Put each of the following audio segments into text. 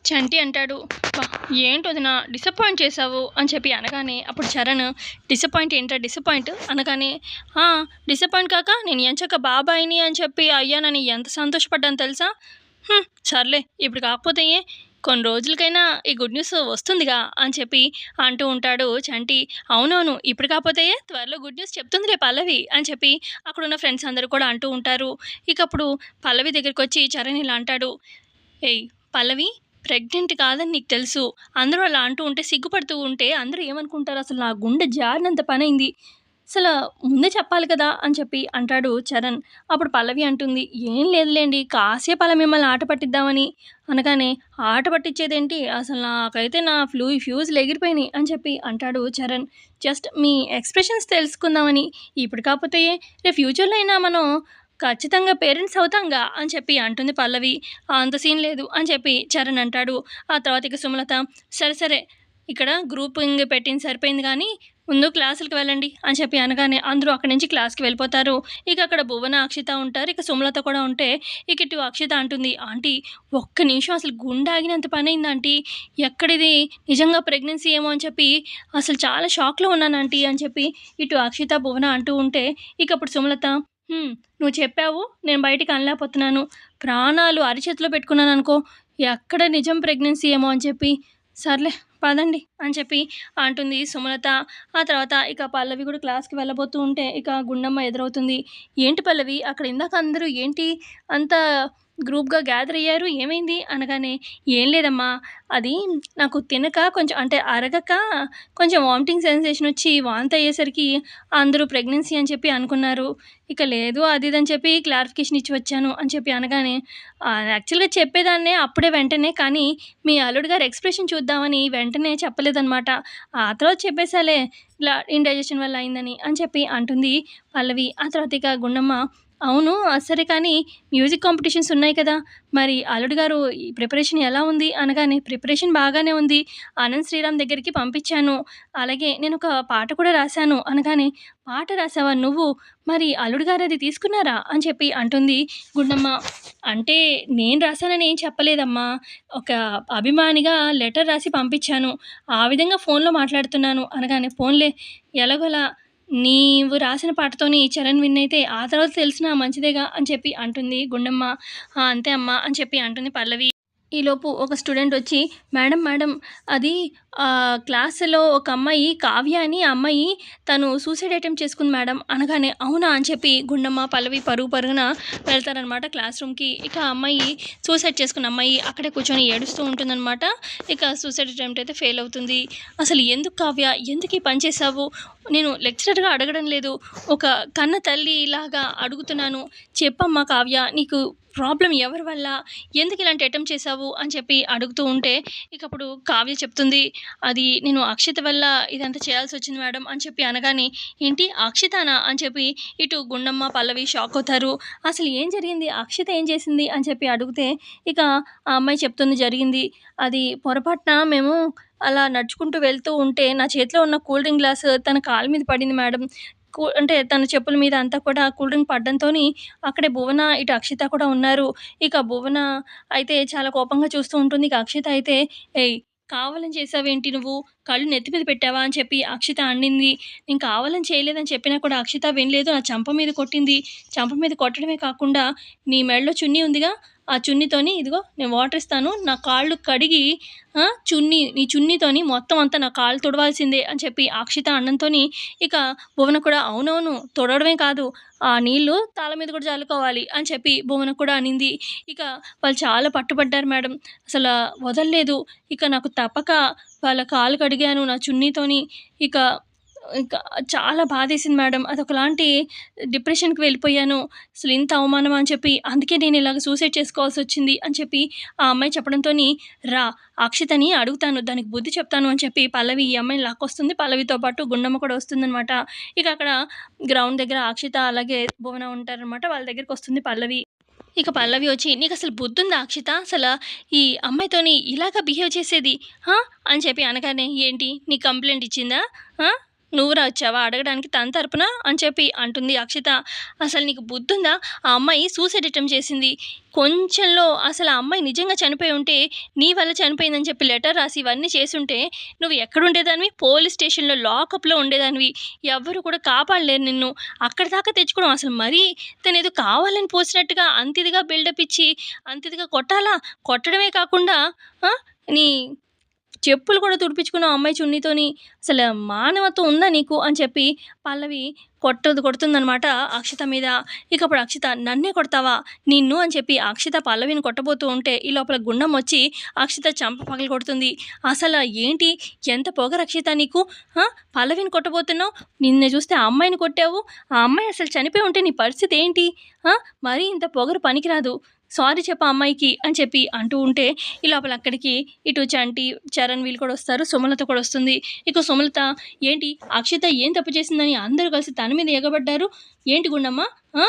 చంటి అంటాడు, "అబ్బా! ఏంటి వదిన డిసప్పాయింట్ చేశావు" అని చెప్పి అనగానే అప్పుడు చరణ్, "డిసప్పాయింట్ ఏంట్రా డిసప్పాయింట్" అనగానే, "ఆ! డిసప్పాయింట్ కాక నేను ఎంచక్కా బాబాయిని అని చెప్పి అయ్యానని ఎంత సంతోషపడ్డాను తెలుసా? సర్లే ఇప్పుడు కాకపోతే కొన్ని రోజులకైనా ఈ గుడ్ న్యూస్ వస్తుందిగా" అని చెప్పి అంటూ ఉంటాడు చంటి. "అవునవును, ఇప్పుడు కాకపోతే త్వరలో గుడ్ న్యూస్ చెప్తుందిలే పల్లవి" అని చెప్పి అక్కడున్న ఫ్రెండ్స్ అందరూ కూడా అంటూ ఉంటారు. ఇక అప్పుడు పల్లవి దగ్గరికొచ్చి చరణ్ ఇలా అంటాడు, "ఏయ్ పల్లవి, ప్రెగ్నెంట్ కాదని నీకు తెలుసు. అందరూ అలా అంటూ ఉంటే సిగ్గుపడుతూ ఉంటే అందరూ ఏమనుకుంటారు? అసలు నా గుండె జారినంత పనైంది. అసల ముందే చెప్పాలి కదా!" అని చెప్పి అంటాడు చరణ్. అప్పుడు పల్లవి అంటుంది, "ఏం లేదులెండి, కాసేపు అలా మిమ్మల్ని ఆట పట్టిద్దామని" అనగానే, "ఆట పట్టించేదేంటి? అసలు నాకైతే నా ఫ్యూజులు ఎగిరిపోయినాయి" అని చెప్పి అంటాడు చరణ్. "జస్ట్ మీ ఎక్స్‌ప్రెషన్స్ తెలుసుకుందామని. ఇప్పుడు కాకపోతే రేపు ఫ్యూచర్‌లో అయినా మనం ఖచ్చితంగా పేరెంట్స్ అవుతాంగా" అని చెప్పి అంటుంది పల్లవి. "అంత సీన్ లేదు" అని చెప్పి చరణ్ అంటాడు. ఆ తర్వాత ఇక సుమలత, "సరే, సరే, ఇక్కడ గ్రూపింగ్ పెట్టింది సరిపోయింది గానీ, ముందు క్లాసులకి వెళ్ళండి" అని చెప్పి అనగానే అందరూ అక్కడి నుంచి క్లాస్‌కి వెళ్ళిపోతారు. ఇక అక్కడ భువన, అక్షిత ఉంటారు. ఇక సుమలత కూడా ఉంటే, ఇక ఇటు అక్షిత అంటుంది, "ఆంటీ, ఒక్క నిమిషం అసలు గుండె ఆగినంత పనయింది ఆంటీ. ఎక్కడిది నిజంగా ప్రెగ్నెన్సీ ఏమో అని చెప్పి అసలు చాలా షాక్‌లో ఉన్నాను ఆంటీ" అని చెప్పి ఇటు అక్షిత, భువన అంటూ ఉంటే, ఇక అప్పుడు సుమలత, నువ్వు చెప్పావు, నేను బయటికి అనలేకపోతున్నాను. ప్రాణాలు అరిచేతిలో పెట్టుకున్నాననుకో, ఎక్కడ నిజం ప్రెగ్నెన్సీ ఏమో అని చెప్పి. సర్లే పదండి" అని చెప్పి అంటుంది సుమలత. ఆ తర్వాత ఇక పల్లవి కూడా క్లాస్‌కి వెళ్ళబోతూ ఉంటే, ఇక గుండమ్మ ఎదురవుతుంది. "ఏంటి పల్లవి, అక్కడ ఇందాక అందరూ ఏంటి అంత గ్రూప్‌గా గ్యాదర్ అయ్యారు, ఏమైంది?" అనగానే, "ఏం లేదమ్మా, అది నాకు తినక కొంచెం అంటే అరగక కొంచెం వామిటింగ్ సెన్సేషన్ వచ్చి వాంతి అయ్యేసరికి అందరూ ప్రెగ్నెన్సీ అని చెప్పి అనుకున్నారు. ఇక లేదు అది ఇది అని చెప్పి క్లారిఫికేషన్ ఇచ్చి వచ్చాను" అని చెప్పి అనగానే, యాక్చువల్‌గా చెప్పేదాన్నే అప్పుడే వెంటనే, కానీ మీ అల్లుడు గారి ఎక్స్‌ప్రెషన్ చూద్దామని వెంటనే చెప్పలేదనమాట. ఆ తర్వాత చెప్పేసాలే ఇలా ఇండైజెషన్ వల్ల అయిందని అని చెప్పి అంటుంది పల్లవి. ఆ తర్వాత ఇక గుండమ్మ, "అవును, సరే కానీ మ్యూజిక్ కాంపిటీషన్స్ ఉన్నాయి కదా! మరి అల్లుడు గారు ఈ ప్రిపరేషన్ ఎలా ఉంది?" అనగానే, "ప్రిపరేషన్ బాగానే ఉంది. ఆనంద్ శ్రీరామ్ దగ్గరికి పంపించాను. అలాగే నేనొక పాట కూడా రాశాను" అనగానే, "పాట రాసావా నువ్వు? మరి అల్లుడు గారు అది తీసుకున్నారా?" అని చెప్పి అంటుంది గుండమ్మ. "అంటే నేను రాసానని ఏం చెప్పలేదమ్మా. ఒక అభిమానిగా లెటర్ రాసి పంపించాను. ఆ విధంగా ఫోన్‌లో మాట్లాడుతున్నాను" అనగానే, "పోన్లే, ఎలాగోలా నీవు రాసిన పాటతోని చరణ్ విన్ అయితే ఆ తర్వాత తెలిసినా మంచిదేగా" అని చెప్పి అంటుంది గుండమ్మ. "ఆ! అంతే అమ్మా" అని చెప్పి అంటుంది పల్లవి. ఈలోపు ఒక స్టూడెంట్ వచ్చి, "మేడం, మేడం, అది క్లాస్‌లో ఒక అమ్మాయి కావ్య అని ఆ అమ్మాయి తను సూసైడ్ అటెంప్ట్ చేసుకుంది మేడం" అనగానే, "అవునా?" అని చెప్పి గుండమ్మ, పల్లవి పరుగు పరుగున వెళ్తారనమాట క్లాస్ రూమ్‌కి. ఇక ఆ అమ్మాయి, సూసైడ్ చేసుకున్న అమ్మాయి అక్కడే కూర్చొని ఏడుస్తూ ఉంటుందనమాట. ఇక సూసైడ్ అటెంప్ట్ అయితే ఫెయిల్ అవుతుంది. "అసలు ఎందుకు కావ్య, ఎందుకు ఈ పని చేశావు? నేను లెక్చరర్‌గా అడగడం లేదు. ఒక కన్న తల్లిలాగా అడుగుతున్నాను. చెప్పమ్మా కావ్య, నీకు ప్రాబ్లమ్ ఎవరి వల్ల? ఎందుకు ఇలాంటి అటెంప్ట్ చేశావు?" అని చెప్పి అడుగుతూ ఉంటే, ఇక అప్పుడు కావ్య చెప్తుంది, "అది నేను అక్షిత వల్ల ఇదంతా చేయాల్సొచ్చింది మేడం" అని చెప్పి అనగానే, "ఏంటి అక్షితనా?" అని చెప్పి ఇటు గుండమ్మ, పల్లవి షాక్ అవుతారు. "అసలు ఏం జరిగింది? అక్షిత ఏం చేసింది?" అని చెప్పి అడిగితే, ఇక ఆ అమ్మాయి చెప్తుంది జరిగింది. "అది పొరపాటున మేము అలా నడుచుకుంటూ వెళ్తూ ఉంటే నా చేతిలో ఉన్న కూల్ డ్రింక్ గ్లాస్ తన కాలు మీద పడింది మేడం. అంటే తన చెప్పుల మీద అంతా కూడా కూల్ డ్రింక్ పడడంతోని అక్కడే భువన, ఇటు అక్షిత కూడా ఉన్నారు. ఇక భువన అయితే చాలా కోపంగా చూస్తూ ఉంటుంది. ఇక అక్షిత అయితే, "ఏయ్! కావాలని చేసావేంటి నువ్వు? కళ్ళు నెత్తి మీద పెట్టావా?" అని చెప్పి అక్షిత అనింది. "నేను కావాలని చేయలేదని చెప్పినా కూడా అక్షిత వినలేదు. నా చెంప మీద కొట్టింది. చెంప మీద కొట్టడమే కాకుండా నీ మెడలో చున్నీ ఉందిగా, ఆ చున్నీతోని ఇదిగో నేను వాటర్ ఇస్తాను. నా కాళ్ళు కడిగి నీ చున్నీతోని మొత్తం అంతా నా కాళ్ళు తుడవాల్సిందే" అని చెప్పి అక్షిత అనంతోని, ఇక భువన కూడా, "అవునవును, తుడవడమే కాదు, ఆ నీళ్ళు తల మీద కూడా జల్లుకోవాలి" అని చెప్పి భువన కూడా అనింది. ఇక వాళ్ళు చాలా పట్టుబట్టారు మేడం. అసల వదల్లేదు. ఇక నాకు తప్పక వాళ్ళ కాళ్ళు కడిగాను నా చున్నీతోని. ఇక ఇక చాలా బాధేసింది మేడం. అదొకలాంటి డిప్రెషన్‌కి వెళ్ళిపోయాను. అసలు ఇంత అవమానమా అని చెప్పి, అందుకే నేను ఇలాగ సూసైడ్ చేసుకోవాల్సొచ్చింది అని చెప్పి ఆ అమ్మాయి చెప్పడంతోని, "రా, అక్షితని అడుగుతాను, దానికి బుద్ధి చెప్తాను" అని చెప్పి పల్లవి ఈ అమ్మాయిని లాక్కొస్తుంది. పల్లవితో పాటు గుండమ్మ కూడా వస్తుందనమాట. ఇక అక్కడ గ్రౌండ్ దగ్గర అక్షిత అలాగే భువన ఉంటారనమాట. వాళ్ళ దగ్గరికొస్తుంది పల్లవి. ఇక పల్లవి వచ్చి, "నీకసలు బుద్ధుందా అక్షిత? ఈ అమ్మాయితోని ఇలాగా బిహేవ్ చేసేది? ఆ?" అని చెప్పి అనగానే, "ఏంటి నీకు కంప్లెయింట్ ఇచ్చిందా? ఆ? నువ్వురా వచ్చావా అడగడానికి తన తరపున అని చెప్పి అంటుంది అక్షిత. అసలు నీకు బుద్ధుందా? ఆ అమ్మాయి సూసైడ్ అటెంప్ట్ చేసింది. కొంచెంలో అసలు ఆ అమ్మాయి నిజంగా చనిపోయి ఉంటే నీ వల్ల చనిపోయిందని చెప్పి లెటర్ రాసి ఇవన్నీ చేసుంటే నువ్వు ఎక్కడుండేదానివి? పోలీస్ స్టేషన్‌లో లాకప్‌లో ఉండేదానివి. ఎవ్వరు కూడా కాపాడలేరు నిన్ను. అక్కడి దాకా తెచ్చుకోవడం అసలు మరీ తనేదో కావాలని పోసినట్టుగా అంత ఇదిగా బిల్డప్ ఇచ్చి అంత ఇదిగా కొట్టాలా? కొట్టడమే కాకుండా ఆ! నీ చెప్పులు కూడా తుడిపించుకున్నావు ఆ అమ్మాయి చున్నీతోని. అసలు మానవత్వం ఉందా నీకు? అని చెప్పి పల్లవి కొడుతుందనమాట అక్షిత మీద. ఇక అప్పుడు అక్షిత నన్నే కొడతావా? నిన్ను అని చెప్పి అక్షిత పల్లవిని కొట్టబోతూ ఉంటే ఈ లోపల గుండం వచ్చి అక్షిత చంప పగలగొడుతుంది. అసల ఏంటి? ఎంత పొగరు అక్షిత నీకు? ఆ! పల్లవిని కొట్టబోతున్నావు. నిన్ను చూస్తే ఆ అమ్మాయిని కొట్టావు. ఆ అమ్మాయి అసలు చనిపోయి ఉంటే నీ పరిస్థితి ఏంటి? ఆ! మరీ ఇంత పొగరు పనికిరాదు. సారీ చెప్పు ఆ అమ్మాయికి అని చెప్పి అంటూ ఉంటే ఈ లోపల అక్కడికి ఇటు చంటి, చరణ్ వీళ్ళు కూడా వస్తారు. సుమలత కూడా వస్తుంది. ఇక సుమలత ఏంటి అక్షిత ఏం తప్పు చేసిందని అందరూ కలిసి తన మీద ఎగబడ్డారు. ఏంటి గుండమ్మ? ఆ!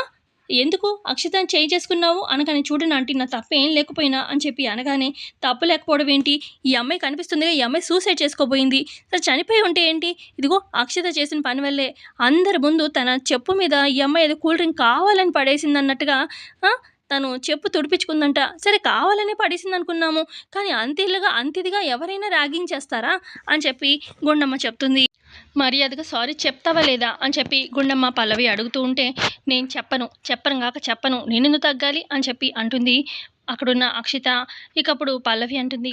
ఎందుకు అక్షితని చేయి చేసుకున్నావు? అనగానే చూడండి ఆంటీ నా తప్పేం లేకపోయినా అని చెప్పి అనగానే తప్పు లేకపోవడం ఏంటి? ఈ అమ్మాయి కనిపిస్తుందిగా ఈ అమ్మాయి సూసైడ్ చేసుకోబోయింది. అసలు చనిపోయి ఉంటే ఏంటి? ఇదిగో అక్షిత చేసిన పని వల్లే అందరి ముందు తన చెప్పు మీద ఈ అమ్మాయి ఏదో కూల్ డ్రింక్ కావాలని పడేసిందన్నట్టుగా ఆ! తను చెప్పు తుడిపించుకుందంట. సరే కావాలనే పడేసిందనుకున్నాము. కానీ అంత ఇదిగా ఎవరైనా ర్యాగింగ్ చేస్తారా? అని చెప్పి గుండమ్మ చెప్తుంది. మర్యాదగా సారీ చెప్తావా లేదా? అని చెప్పి గుండమ్మ పల్లవి అడుగుతూ ఉంటే, నేను చెప్పను గాక చెప్పను. నేనెందుకు తగ్గాలి? అని చెప్పి అంటుంది అక్కడున్న అక్షిత. ఇకప్పుడు పల్లవి అంటుంది,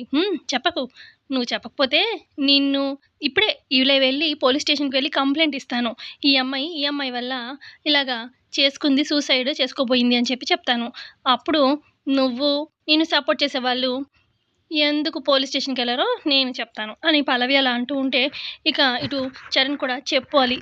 చెప్పకు. నువ్వు చెప్పకపోతే నిన్ను ఇప్పుడే ఇలా వెళ్ళి పోలీస్ స్టేషన్‌కి వెళ్ళి కంప్లెయింట్ ఇస్తాను. ఈ అమ్మాయి వల్ల ఇలాగా చేసుకుంది సూసైడ్ చేసుకోబోయింది అని చెప్పి చెప్తాను. అప్పుడు నువ్వు నిన్ను సపోర్ట్ చేసేవాళ్ళు ఎందుకు పోలీస్ స్టేషన్‌కెళ్లారో నేను చెప్తాను అని పల్లవి అలా అంటూ ఉంటే, ఇక ఇటు చరణ్ కూడా చెప్పాలి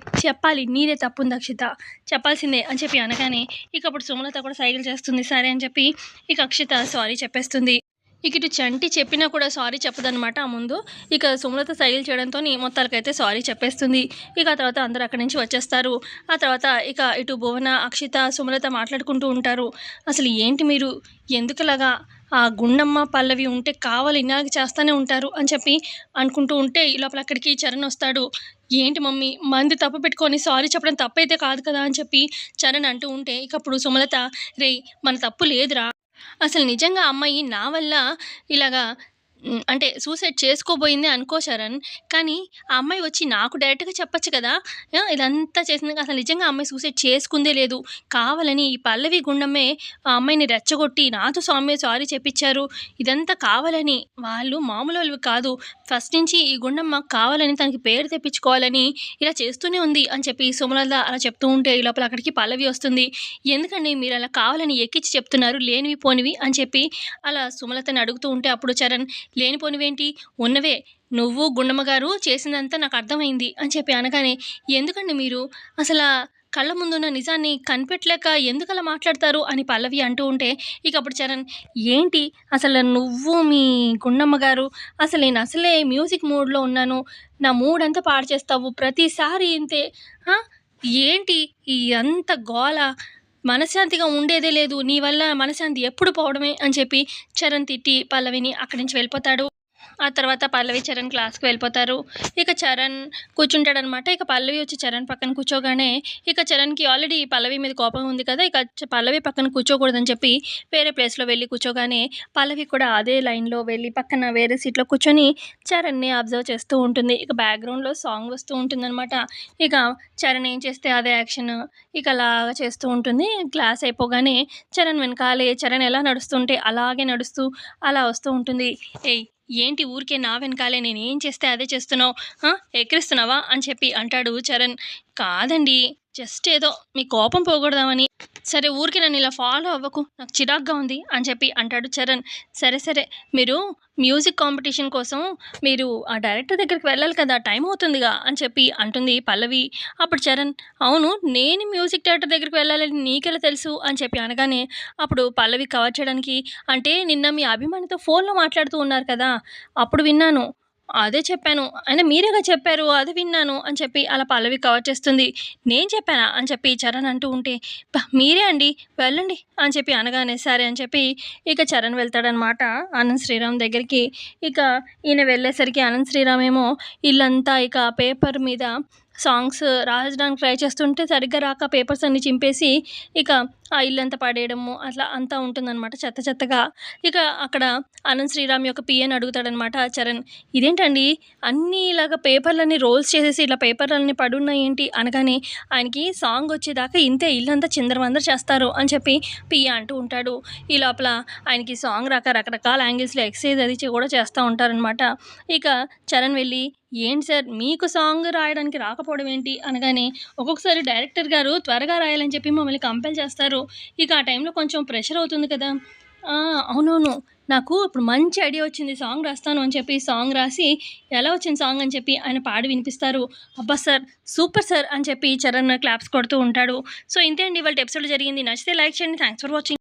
నీదే తప్పుంది అక్షిత. చెప్పాల్సిందే అని చెప్పి అనగానే, ఇక అప్పుడు సుమలత కూడా సైగలు చేస్తుంది. సరే అని చెప్పి ఇక అక్షిత సారీ చెప్పేస్తుంది. ఇక ఇటు చంటి చెప్పినా కూడా సారీ చెప్పదనమాట ఆ ముందు. ఇక సుమలత సైగలు చేయడంతోని మొత్తానికైతే సారీ చెప్పేస్తుంది. ఇక ఆ తర్వాత అందరూ అక్కడి నుంచి వచ్చేస్తారు. ఆ తర్వాత ఇక ఇటు భువన, అక్షిత, సుమలత మాట్లాడుకుంటూ ఉంటారు. అసలు ఏంటి మీరు ఎందుకిలాగా ఆ గుండమ్మ, పల్లవి ఉంటే కావాలి ఇలాగ చేస్తానే ఉంటారు అని చెప్పి అనుకుంటూ ఉంటే ఈ లోపల అక్కడికి చరణ్ వస్తాడు. ఏంటి మమ్మీ మంది తప్పు పెట్టుకొని సారీ చెప్పడం తప్పైతే కాదు కదా అని చెప్పి చరణ్ అంటూ ఉంటే ఇక అప్పుడు సుమలత రేయ్ మన తప్పు లేదురా. అసలు నిజంగా ఆ అమ్మాయి నా వల్ల ఇలాగా అంటే సూసైడ్ చేసుకోబోయింది అనుకో చరణ్. కానీ ఆ అమ్మాయి వచ్చి నాకు డైరెక్ట్‌గా చెప్పొచ్చు కదా! ఇదంతా చేసింది అసలు నిజంగా ఆ అమ్మాయి సూసైడ్ చేసుకుందే లేదు. కావాలని ఈ పల్లవి గుండమ్మే ఆ అమ్మాయిని రెచ్చగొట్టి నాతో సారీ చెప్పించారు. ఇదంతా కావాలని. వాళ్ళు మామూలోళ్ళు కాదు. ఫస్ట్ నుంచి ఈ గుండమ్మ కావాలని తనకి పేరు తెప్పించుకోవాలని ఇలా చేస్తూనే ఉంది అని చెప్పి సుమలత అలా చెప్తూ ఉంటే ఈ లోపల అక్కడికి పల్లవి వస్తుంది. ఎందుకండి మీరు అలా కావాలని ఎక్కించి చెప్తున్నారు లేనివి పోనివి అని చెప్పి అలా సుమలతని అడుగుతూ ఉంటే అప్పుడు చరణ్ లేనిపోనివేంటి? ఉన్నవే. నువ్వు, గుండమ్మ గారు చేసిందంతా నాకు అర్థమైంది అని చెప్పి అనగానే, ఎందుకండి మీరు అసలా కళ్ళ ముందున్న నిజాన్ని కనిపెట్టలేక ఎందుకలా మాట్లాడతారు అని పల్లవి అంటూ ఉంటే, ఇక అప్పుడు చరణ్ ఏంటి అసలు నువ్వు మీ గుండమ్మ గారు అసలు నేను అసలే మ్యూజిక్ మూడ్‌లో ఉన్నాను. నా మూడంతా పాడు చేస్తావు. ప్రతిసారి ఇంతే. ఆ! ఏంటి ఈ అంత గోల? మనశ్శాంతిగా ఉండేదే లేదు. నీ వల్ల మనశ్శాంతి ఎప్పుడు పోవడమే అని చెప్పి చరణ్ తిట్టి పల్లవిని అక్కడి నుంచి వెళ్ళిపోతాడు. ఆ తర్వాత పల్లవి, చరణ్ క్లాస్‌కి వెళ్ళిపోతారు. ఇక చరణ్ కూర్చుంటాడనమాట. ఇక పల్లవి వచ్చి చరణ్ పక్కన కూర్చోగానే ఇక చరణ్‌కి ఆల్రెడీ పల్లవి మీద కోపం ఉంది కదా! ఇక పల్లవి పక్కన కూర్చోకూడదని చెప్పి వేరే ప్లేస్‌లో వెళ్ళి కూర్చోగానే పల్లవి కూడా అదే లైన్‌లో వెళ్ళి పక్కన వేరే సీట్‌లో కూర్చొని చరణ్‌ని అబ్జర్వ్ చేస్తూ ఉంటుంది. ఇక బ్యాక్‌గ్రౌండ్‌లో సాంగ్ వస్తూ ఉంటుందనమాట. ఇక చరణ్ ఏం చేస్తే అదే యాక్షన్ ఇక అలాగా చేస్తూ ఉంటుంది. క్లాస్ అయిపోగానే చరణ్ వెనకాలే చరణ్ ఎలా నడుస్తుంటే అలాగే నడుస్తూ అలా వస్తూ ఉంటుంది. ఏయ్! ఏంటి ఊరికే నా వెనకాలే నేనేం చేస్తే అదే చేస్తున్నావు? ఎక్కిరిస్తున్నావా? అని చెప్పి అంటాడు చరణ్. కాదండి. జస్ట్ ఏదో మీ కోపం పోగొడదామని. సరే ఊరికే నన్ను ఇలా ఫాలో అవ్వకు. నాకు చిరాకుగా ఉంది అని చెప్పి అంటాడు చరణ్. సరే మీరు మ్యూజిక్ కాంపిటీషన్ కోసం మీరు ఆ డైరెక్టర్ దగ్గరికి వెళ్ళాలి కదా! టైం అవుతుందిగా అని చెప్పి అంటుంది పల్లవి. అప్పుడు చరణ్ అవును నేను మ్యూజిక్ డైరెక్టర్ దగ్గరికి వెళ్ళాలని నీకెలా తెలుసు? అని చెప్పి అనగానే అప్పుడు పల్లవి కవర్ చేయడానికి అంటే నిన్న మీ అభిమానితో ఫోన్‌లో మాట్లాడుతూ ఉన్నారు కదా! అప్పుడు విన్నాను. అదే చెప్పాను. అయినా మీరేగా చెప్పారు. అది విన్నాను అని చెప్పి అలా పల్లవి కవర్ చేస్తుంది. నేను చెప్పానా? అని చెప్పి చరణ్ అంటూ ఉంటే మీరే అండి వెళ్ళండి అని చెప్పి అనగానే సరే అని చెప్పి ఇక చరణ్ వెళ్తాడనమాట ఆనంద్ శ్రీరామ్ దగ్గరికి. ఇక ఈయన వెళ్ళేసరికి ఆనంద్ శ్రీరామ్ ఏమో ఇల్లంతా ఇక పేపర్ మీద సాంగ్స్ రాయడానికి ట్రై చేస్తుంటే సరిగ్గా రాక పేపర్స్ అన్నీ చింపేసి ఇక ఆ ఇల్లంతా పడేయడము అట్లా అంతా ఉంటుందనమాట చెత్త చెత్తగా. ఇక అక్కడ అనంత్ శ్రీరామ్ యొక్క పిఏని అడుగుతాడనమాట చరణ్. ఇదేంటండి అన్నీ ఇలాగ పేపర్లన్నీ రోల్స్ చేసేసి ఇట్లా పేపర్లన్నీ పడున్నాయేంటి అనగానే ఆయనకి సాంగ్ వచ్చేదాకా ఇంతే ఇల్లంతా చిందరవందర చేస్తారు అని చెప్పి పిఏ అంటూ ఉంటాడు. ఈ లోపల ఆయనకి సాంగ్ రాక రకరకాల యాంగిల్స్లో ఎక్సర్సైజ్ అది కూడా చేస్తూ ఉంటారనమాట. ఇక చరణ్ వెళ్ళి ఏంటి సార్ మీకు సాంగ్ రాయడానికి రాకపోవడం ఏంటి అనగానే ఒక్కొక్కసారి డైరెక్టర్ గారు త్వరగా రాయాలని చెప్పి మమ్మల్ని కంపెల్ చేస్తారు. ఇక ఆ టైంలో కొంచెం ప్రెషర్ అవుతుంది కదా. అవునవును నాకు ఇప్పుడు మంచి ఐడియా వచ్చింది సాంగ్ రాస్తాను అని చెప్పి సాంగ్ రాసి ఎలా వచ్చింది సాంగ్ అని చెప్పి ఆయన పాడి వినిపిస్తారు. అబ్బా సార్ సూపర్ సార్ అని చెప్పి చరణ్ క్లాప్స్ కొడుతూ ఉంటాడు. సో ఇంతే అండి ఇవాళ ఎపిసోడ్ జరిగింది. నచ్చితే లైక్ చేయండి. Thanks for watching.